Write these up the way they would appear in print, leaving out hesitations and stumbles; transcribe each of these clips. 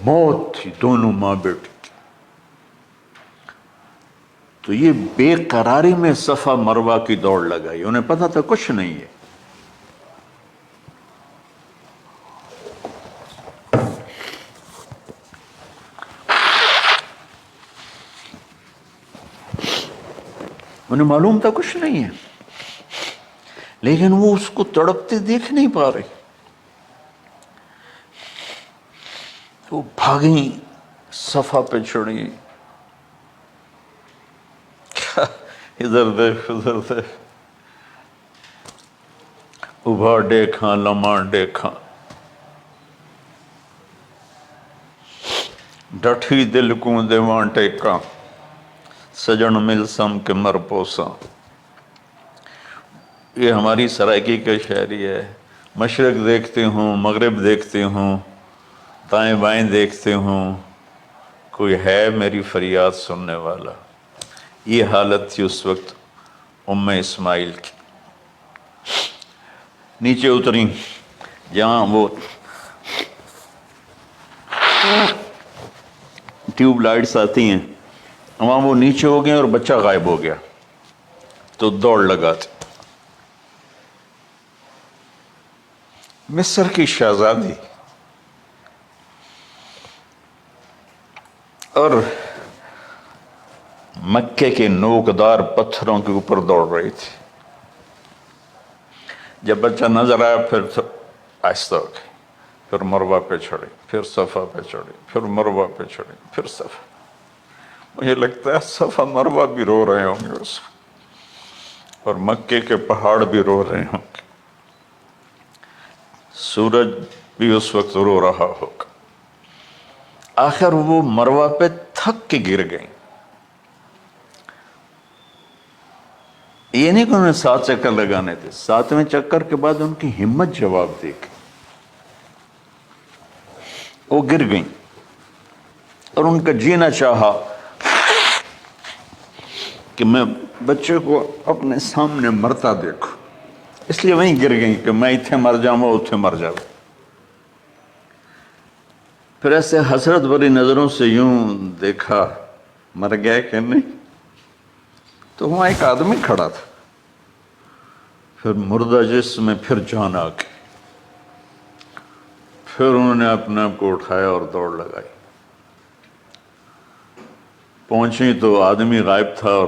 موت تھی دونوں ماں بیٹی کی۔ تو یہ بے قراری میں صفا مروہ کی دوڑ لگائی، انہیں پتا تھا کچھ نہیں ہے۔ انہیں معلوم تھا کچھ نہیں ہے، لیکن وہ اس کو تڑپتے دیکھ نہیں پا رہے۔ وہ بھاگیں، صفا پہ چڑھی، ادھر دیکھ ادھر دیکھ، ابھا دیکھاں لمحہ دیکھاں، ڈٹھی دل کو دیواں ٹیکاں، سجن مل سم کے مر پوساں۔ یہ ہماری سرائکی کا شاعری ہے۔ مشرق دیکھتے ہوں، مغرب دیکھتے ہوں، دائیں بائیں دیکھتے ہوں، کوئی ہے میری فریاد سننے والا۔ یہ حالت تھی اس وقت ام اسماعیل کی۔ نیچے اتری جہاں وہ ٹیوب لائٹس آتی ہیں، وہاں وہ نیچے ہو گئے اور بچہ غائب ہو گیا، تو دوڑ لگاتے۔ مصر کی شہزادی اور مکے کے نوکدار پتھروں کے اوپر دوڑ رہی تھی۔ جب بچہ نظر آیا پھر آہستہ ہو گئی، پھر مروہ پہ چڑھی، پھر صفا پہ چڑھی، پھر مروہ پہ چڑھی، پھر صفا۔ مجھے لگتا ہے صفا مروہ بھی رو رہے ہوں گے اس وقت، اور مکے کے پہاڑ بھی رو رہے ہوں گے، سورج بھی اس وقت رو رہا ہوگا۔ آخر وہ مروہ پہ تھک کے گر گئیں۔ یہ نہیں کہ انہوں نے 7 چکر لگانے تھے، 7ویں چکر کے بعد ان کی ہمت جواب دے گئی، وہ گر گئیں اور ان کا جینا چاہا کہ میں بچے کو اپنے سامنے مرتا دیکھوں، اس لیے وہیں گر گئیں کہ میں اتھے مر جاؤں وہ اتھے مر جاؤں۔ پھر ایسے حسرت بھری نظروں سے یوں دیکھا مر گیا کہ نہیں، تو وہاں ایک آدمی کھڑا تھا۔ پھر مردہ جسم میں پھر جان آ گئی، پھر انہوں نے اپنے آپ کو اٹھایا اور دوڑ لگائی۔ پہنچی تو آدمی غائب تھا اور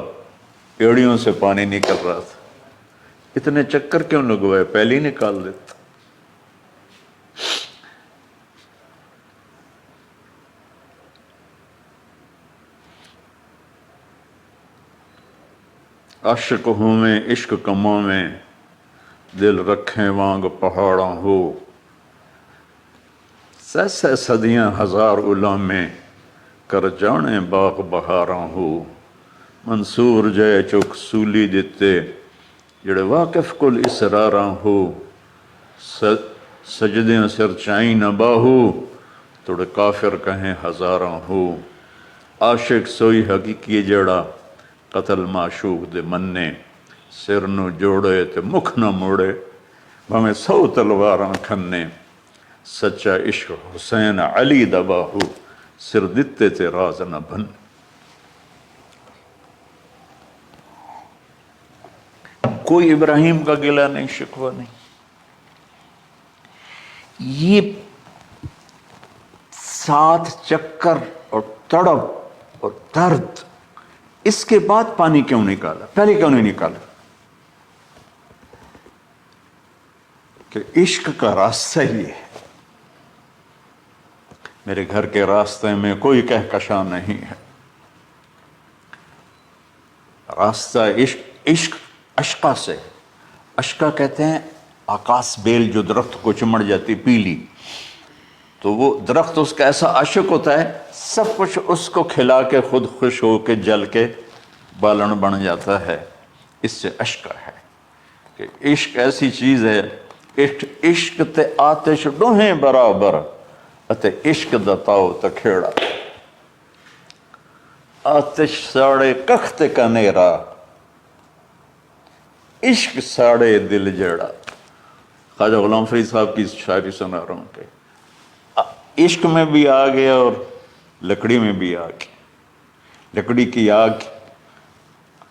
ایڑیوں سے پانی نکل رہا تھا۔ اتنے چکر کیوں لگوائے، پہلے ہی نکال دیتا۔ عاشق ہوں میں عشق کماں میں، دل رکھیں وانگ پہاڑاں ہو، سہ صدیاں ہزار علام میں، کر جانے باغ بہاراں ہو۔ منصور جے چک سولی دتے، جڑے واقف کل اسراراں ہو، سجدیں سر چائیں نہ باہو، توڑے کافر کہیں ہزاراں ہو۔ عاشق سوئی حقیقی جڑا، قتل معشوق دے مننے، سر نو جوڑے تے مکھ نہ موڑے، بھامیں 100 تلواراں کھنے، سچا عشق حسین علی دا باہو، سر دتے تے راز نہ بن۔ کوئی ابراہیم کا گلہ نہیں، شکوہ نہیں۔ یہ 7 چکر اور تڑپ اور درد، اس کے بعد پانی کیوں نکالا، پہلے کیوں نہیں نکالا؟ کہ عشق کا راستہ ہی ہے، میرے گھر کے راستے میں کوئی کہکشاں نہیں ہے، راستہ عشق، عشق اشقا سے، اشقا کہتے ہیں آکاس بیل جو درخت کو چمڑ جاتی پیلی، تو وہ درخت اس کا ایسا عاشق ہوتا ہے، سب کچھ اس کو کھلا کے خود خوش ہو کے جل کے بالن بن جاتا ہے۔ اس سے اشقا ہے کہ عشق ایسی چیز ہے، عشق تے آتش ڈوہیں برابر، اتے عشق دا تاؤ تکھیڑا، آتش ساڑے کخت کا نیرا، عشق ساڑے دل جیڑا۔ خواجہ غلام فرید صاحب کی شاعری سنا رہا ہوں کہ عشق میں بھی آگ ہے اور لکڑی میں بھی آگ ہے. لکڑی کی آگ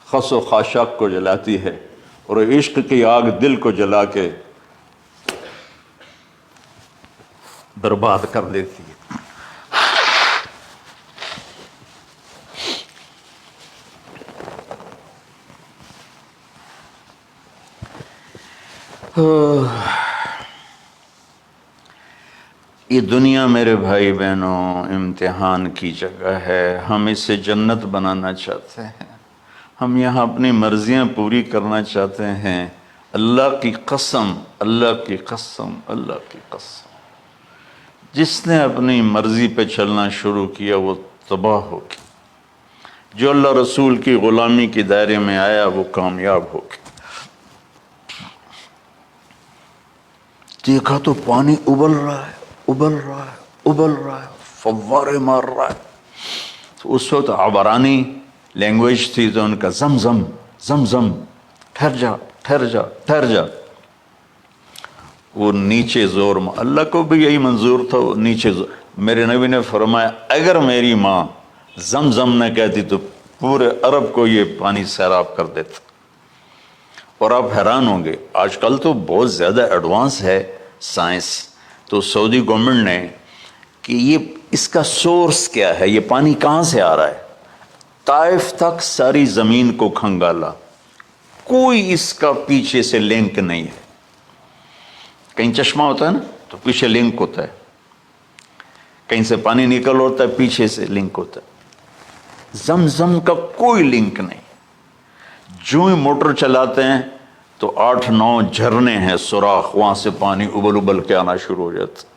خس و خاشاک کو جلاتی ہے اور عشق کی آگ دل کو جلا کے برباد کر دیتی ہے. یہ دنیا میرے بھائی بہنوں امتحان کی جگہ ہے. ہم اسے جنت بنانا چاہتے ہیں. ہم یہاں اپنی مرضیاں پوری کرنا چاہتے ہیں. اللہ کی قسم، اللہ کی قسم، اللہ کی قسم، جس نے اپنی مرضی پہ چلنا شروع کیا وہ تباہ ہو گیا. جو اللہ رسول کی غلامی کے دائرے میں آیا وہ کامیاب ہو گیا. دیکھا تو پانی ابل رہا ہے، ابل رہا ہے، ابل رہا ہے، فوارے مار رہا ہے. تو اس وقت عبرانی لینگویج تھی تو ان کا زمزم زمزم، ٹھہر جا ٹھہر جا ٹھہر جا. وہ نیچے زور اللہ کو بھی یہی منظور تھا، وہ نیچے زور. میرے نبی نے فرمایا اگر میری ماں زمزم نہ کہتی تو پورے عرب کو یہ پانی سیراب کر دیتا. اور آپ حیران ہوں گے، آج کل تو بہت زیادہ ایڈوانس ہے سائنس. تو سعودی گورنمنٹ نے کہ یہ اس کا سورس کیا ہے، یہ پانی کہاں سے آ رہا ہے. طائف تک ساری زمین کو کھنگالا، کوئی اس کا پیچھے سے لنک نہیں ہے. کہیں چشمہ ہوتا ہے نا تو پیچھے لنک ہوتا ہے، کہیں سے پانی نکل ہوتا ہے پیچھے سے لنک ہوتا ہے. زمزم کا کوئی لنک نہیں. جو ہی موٹر چلاتے ہیں تو 8-9 جھرنے ہیں سوراخ، وہاں سے پانی ابل ابل کے آنا شروع ہو جاتا.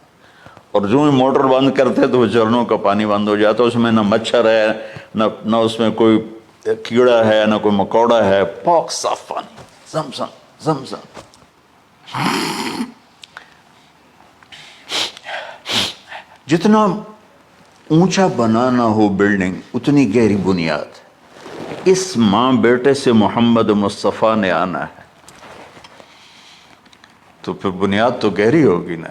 اور جو ہی موٹر بند کرتے تو وہ جھرنوں کا پانی بند ہو جاتا. اس میں نہ مچھر ہے، نہ اس میں کوئی کیڑا ہے، نہ کوئی مکوڑا ہے، پاک صاف پانی. زمزم زمزم. جتنا اونچا بنانا ہو بلڈنگ اتنی گہری بنیاد. اس ماں بیٹے سے محمد مصطفیٰ نے آنا ہے تو پھر بنیاد تو گہری ہوگی نا.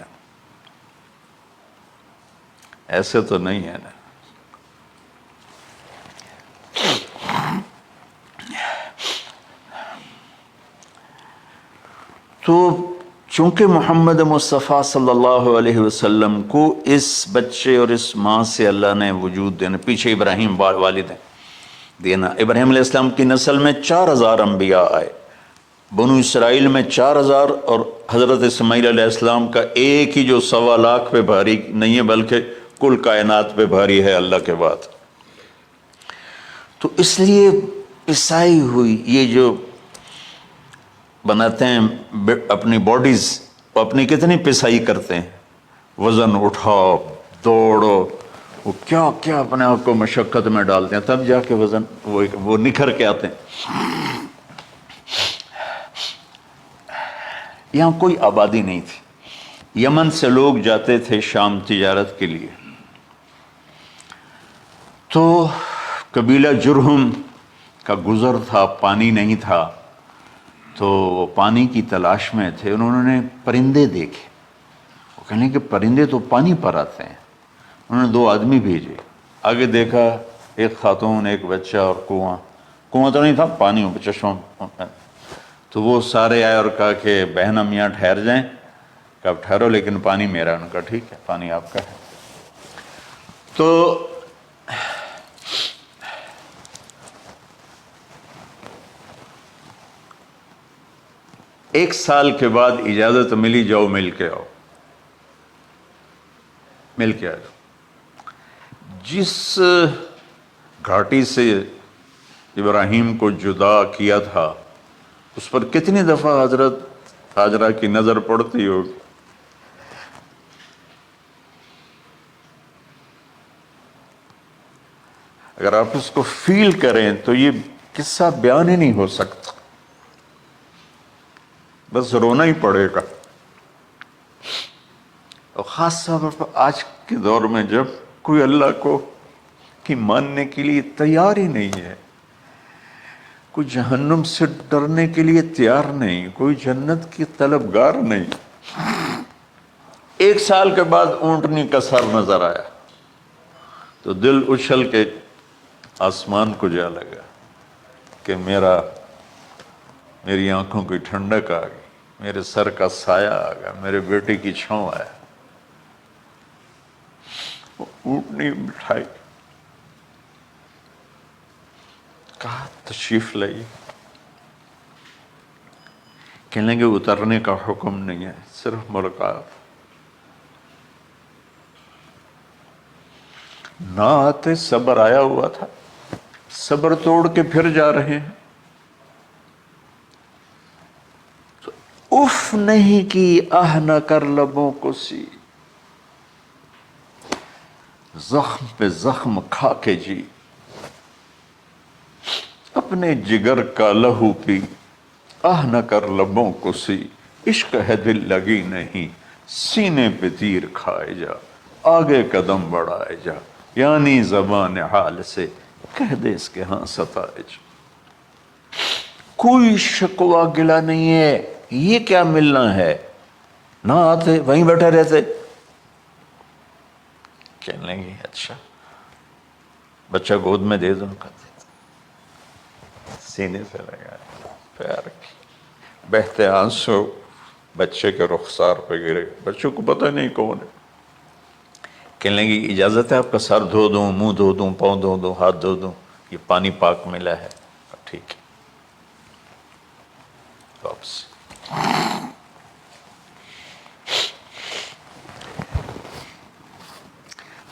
ایسے تو نہیں ہے نا. تو چونکہ محمد مصطفیٰ صلی اللہ علیہ وسلم کو اس بچے اور اس ماں سے اللہ نے وجود دینا، پیچھے ابراہیم والد ہیں دینا. ابراہیم علیہ السلام کی نسل میں 4000 انبیاء آئے، بنو اسرائیل میں 4000، اور حضرت اسماعیل علیہ السلام کا ایک ہی جو 1.25 لاکھ پہ بھاری نہیں ہے بلکہ کل کائنات پہ بھاری ہے اللہ کے بعد. تو اس لیے پسائی ہوئی یہ جو بناتے ہیں اپنی باڈیز، وہ اپنی کتنی پسائی کرتے ہیں، وزن اٹھاؤ دوڑو، وہ کیا کیا اپنے آپ کو مشقت میں ڈالتے ہیں، تب جا کے وزن وہ نکھر کے آتے ہیں. یہاں کوئی آبادی نہیں تھی. یمن سے لوگ جاتے تھے شام تجارت کے لیے. تو قبیلہ جرہم کا گزر تھا، پانی نہیں تھا، تو وہ پانی کی تلاش میں تھے. انہوں نے پرندے دیکھے، وہ کہنے کہ پرندے تو پانی پر آتے ہیں. انہوں نے 2 آدمی بھیجے. آگے دیکھا ایک خاتون، ایک بچہ اور کنواں تو نہیں تھا، پانی چشمہ. تو وہ سارے آئے اور کہا کہ بہن ہم یہاں ٹھہر جائیں. کہ اب ٹھہرو لیکن پانی میرا. ان کا ٹھیک ہے، پانی آپ کا ہے. تو ایک سال کے بعد اجازت ملی، جاؤ مل کے آؤ. مل کے آ جاؤ. جس گھاٹی سے ابراہیم کو جدا کیا تھا اس پر کتنی دفعہ حضرت ہاجرہ کی نظر پڑتی ہوگی. اگر آپ اس کو فیل کریں تو یہ قصہ بیان ہی نہیں ہو سکتا، بس رونا ہی پڑے گا. اور خاص طور پر آج کے دور میں جب کوئی اللہ کو کی ماننے کے لیے تیار ہی نہیں ہے، کوئی جہنم سے ڈرنے کے لیے تیار نہیں، کوئی جنت کی طلبگار نہیں. 1 سال کے بعد اونٹنی کا سر نظر آیا تو دل اچھل کے آسمان کو جا لگا کہ میری آنکھوں کی ٹھنڈک آ گئی، میرے سر کا سایہ آ گیا، میرے بیٹے کی چھاؤں آیا۔ اونٹنی بٹھائی، کہا تشریف لائیے، کہنے لگے اترنے کا حکم نہیں ہے، صرف ملاقات۔ نہ آتے صبر آیا ہوا تھا، صبر توڑ کے پھر جا رہے ہیں۔ اف نہیں کی آہ نہ کر لبوں کو سی، زخم پہ زخم کھا کے جی، اپنے جگر کا لہو پی، آہ نہ کر لبوں کو سی، عشق ہے دل لگی نہیں، سینے پہ تیر کھائے جا، آگے قدم بڑھائے جا، یعنی زبان حال سے کہہ دے اس کے ہاں ستائے جا۔ کوئی شکوہ گلا نہیں ہے، یہ کیا ملنا ہے، نہ آتے وہیں بیٹھے رہتے۔ کہنے لگے اچھا بچہ گود میں دے دو، سینے سے لگا پیار کی، بہتے آنسو بچے کے رخسار پہ گرے، بچوں کو پتہ نہیں کون ہے۔ کہنے لگی اجازت ہے آپ کا سر دھو دوں، منہ دھو دوں، پاؤں دھو دوں، ہاتھ دھو دوں، یہ پانی پاک ملا ہے۔ ٹھیک ہے، واپس۔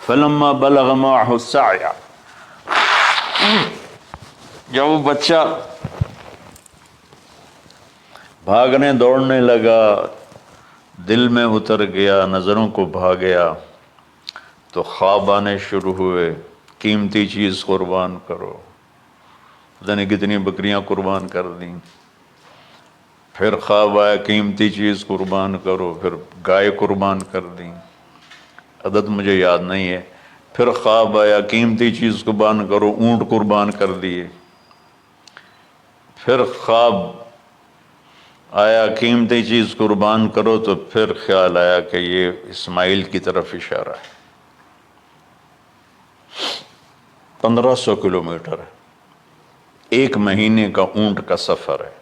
فلما بلغ معه السعي، جب وہ بچہ بھاگنے دوڑنے لگا، دل میں اتر گیا، نظروں کو بھا گیا، تو خواب آنے شروع ہوئے، قیمتی چیز قربان کرو، پتہ نہیں کتنی بکریاں قربان کر دیں۔ پھر خواب آیا قیمتی چیز قربان کرو، پھر گائے قربان کر دیں، عدد مجھے یاد نہیں ہے۔ پھر خواب آیا قیمتی چیز قربان کرو، اونٹ قربان کر دیے۔ پھر خواب آیا قیمتی چیز قربان کرو، تو پھر خیال آیا کہ یہ اسماعیل کی طرف اشارہ ہے۔ 1500 کلومیٹر ہے، 1 مہینے کا اونٹ کا سفر ہے،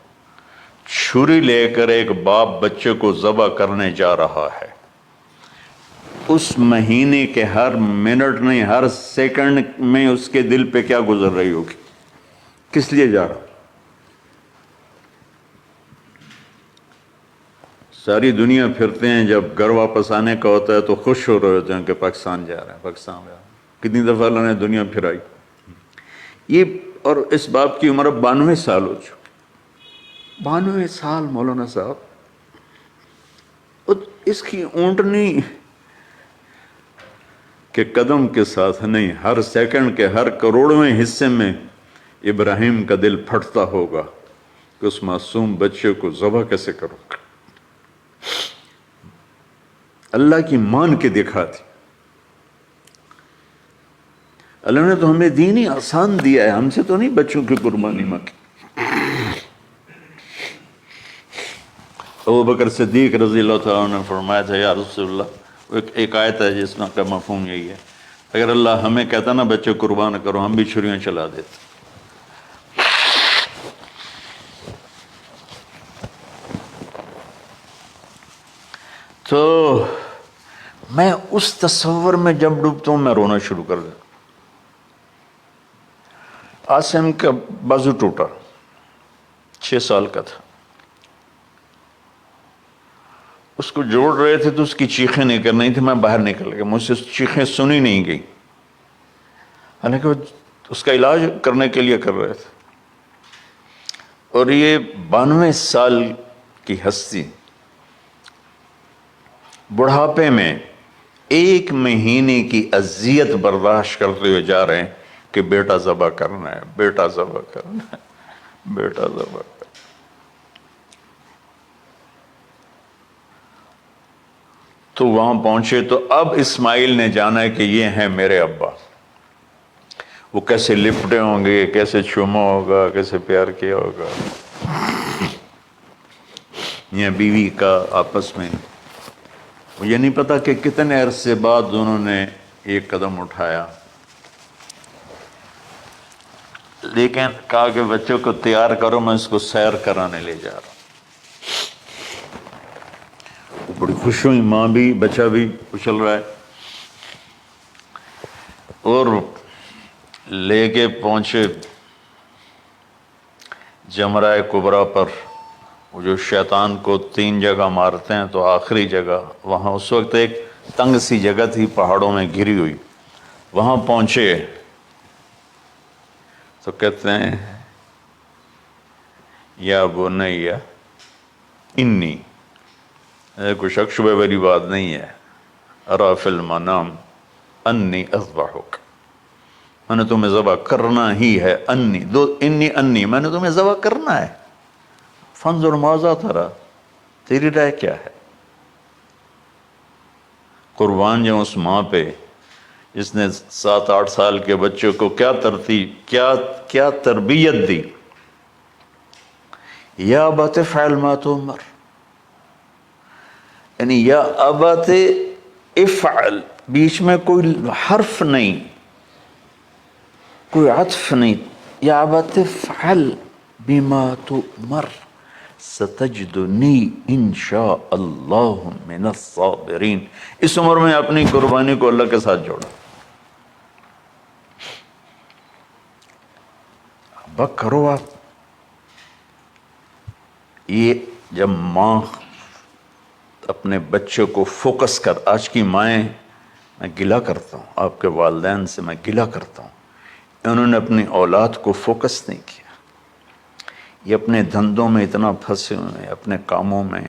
چھری لے کر ایک باپ بچے کو ذبح کرنے جا رہا ہے۔ اس مہینے کے ہر منٹ نہیں، ہر سیکنڈ میں اس کے دل پہ کیا گزر رہی ہوگی، کس لیے جا رہا۔ ساری دنیا پھرتے ہیں، جب گھر واپس آنے کا ہوتا ہے تو خوش ہو رہے ہوتے ہیں کہ پاکستان جا رہے ہیں، پاکستان جا رہے ہیں۔ کتنی دفعہ اللہ نے دنیا پھرائی یہ، اور اس باپ کی عمر 92 سال ہو چکی، 92 سال مولانا صاحب، اس کی اونٹنی کے قدم کے ساتھ نہیں، ہر سیکنڈ کے ہر کروڑویں حصے میں ابراہیم کا دل پھٹتا ہوگا کہ اس معصوم بچے کو ذبح کیسے کروں۔ اللہ کی مان کے دکھا دی۔ اللہ نے تو ہمیں دین ہی آسان دیا ہے، ہم سے تو نہیں بچوں کی قربانی مانگی۔ ابو بکر صدیق رضی اللہ تعالیٰ نے فرمایا تھا یا رسول اللہ، ایک آیت ہے جس میں کا مفہوم یہی ہے، اگر اللہ ہمیں کہتا نا بچے قربان کرو، ہم بھی چھریاں چلا دیتے۔ تو میں اس تصور میں جب ڈوبتا ہوں میں رونا شروع کر دیتا۔ عاصم کا بازو ٹوٹا، 6 سال کا تھا، اس کو جوڑ رہے تھے تو اس کی چیخیں نکل رہی تھی، میں باہر نکل گیا، مجھ سے چیخیں سنی نہیں گئی، حالانکہ وہ اس کا علاج کرنے کے لیے کر رہے تھے۔ اور یہ 92 سال کی ہستی بڑھاپے میں 1 مہینے کی اذیت برداشت کرتے ہوئے جا رہے ہیں کہ بیٹا ذبح کرنا ہے، بیٹا ذبح کرنا ہے، بیٹا ذبح کرنا ہے۔ تو وہاں پہنچے تو اب اسماعیل نے جانا ہے کہ یہ ہیں میرے ابا، وہ کیسے لپٹے ہوں گے، کیسے چوما ہوگا، کیسے پیار کیا ہوگا، یہ بیوی کا آپس میں۔ مجھے نہیں پتا کہ کتنے عرصے بعد انہوں نے ایک قدم اٹھایا، لیکن کہا کہ بچوں کو تیار کرو، میں اس کو سیر کرانے لے جا رہا ہوں۔ بڑی خوش ہوئی، ماں بھی بچہ بھی اچھل رہا ہے، اور لے کے پہنچے جمرہ کبریٰ پر، وہ جو شیطان کو 3 جگہ مارتے ہیں، تو آخری جگہ وہاں اس وقت ایک تنگ سی جگہ تھی پہاڑوں میں گھری ہوئی، وہاں پہنچے تو کہتے ہیں یا بنی انی، کوئی شک شبہ والی بات نہیں ہے، ارا فی المنام انی اذبحک، میں نے تمہیں ذبح کرنا ہی ہے، انی میں نے تمہیں ذبح کرنا ہے، فانظر ماذا ترى، تیری رائے کیا ہے؟ قربان جاؤں اس ماں پہ جس نے 7-8 سال کے بچوں کو کیا تربیت دی۔ یا ابت افعل ما تؤمر، یعنی یا ابت افعل، بیچ میں کوئی حرف نہیں، کوئی عطف نہیں، یا ابت افعل بما تؤمر ستجدنی انشاء اللہ من الصابرین۔ اس عمر میں اپنی قربانی کو اللہ کے ساتھ جوڑا۔ ابا کرو آپ، یہ جب ماں اپنے بچے کو فوکس کر، آج کی مائیں، میں گلہ کرتا ہوں آپ کے والدین سے، میں گلہ کرتا ہوں، انہوں نے اپنی اولاد کو فوکس نہیں کیا، یہ اپنے دھندوں میں اتنا پھنسے ہوئے ہیں، اپنے کاموں میں،